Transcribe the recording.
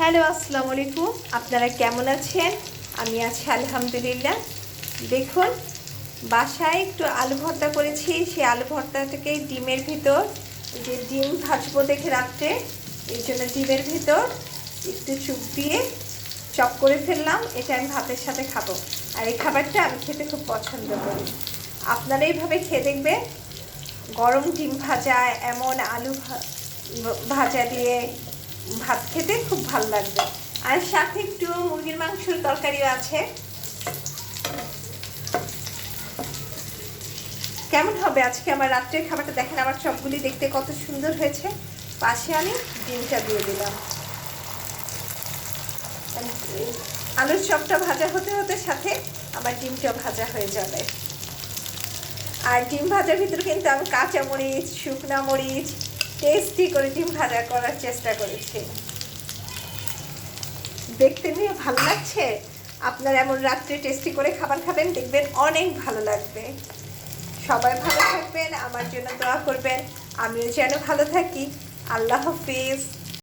Hello, আসসালামু আলাইকুম। আপনারা কেমন আছেন? আমি আছি আলহামদুলিল্লাহ। দেখুন, বাসায় একটু আলু ভর্তা করেছি। সেই আলু ভর্তাটাকে ডিমের ভিতর, যে ডিম ভাজবো দেখে রাত্রে, এই জন্য ডিমের ভিতর একটু চুপ দিয়ে চপ করে ফেললাম। এটা আমি ভাতের সাথে খাবো। আর এই খাবারটা আমি খেতে খুব পছন্দ করি। আপনারা এইভাবে খেয়ে দেখবেন। গরম ডিম ভাজা, এমন আলু ভাজা দিয়ে ভাত খেতে খুব ভালো লাগবে। আর সাথে একটু মুরগির মাংসের তরকারিও আছে। কেমন হবে আজকে আমার রাত্রের খাবারটা? দেখেন আমার চপগুলি দেখতে কত সুন্দর হয়েছে। পাশে আমি ডিমটা দিয়ে দিলাম। আলুর চপটা ভাজা হতে হতে সাথে আমার ডিমটা ভাজা হয়ে যাবে। আর ডিম ভাজার ভিতরে কিন্তু আমি কাঁচা মরিচ, শুকনা মরিচ টেস্টি করে ডিম ভাজা করার চেষ্টা করেছি। দেখতে নিয়ে ভালো লাগছে। আপনারা এমন রাত্রে টেস্টি করে খাবার খাবেন, দেখবেন অনেক ভালো লাগবে। সবাই ভালো থাকবেন, আমার জন্য দোয়া করবেন, আমিও যেন ভালো থাকি। আল্লাহ হাফিজ।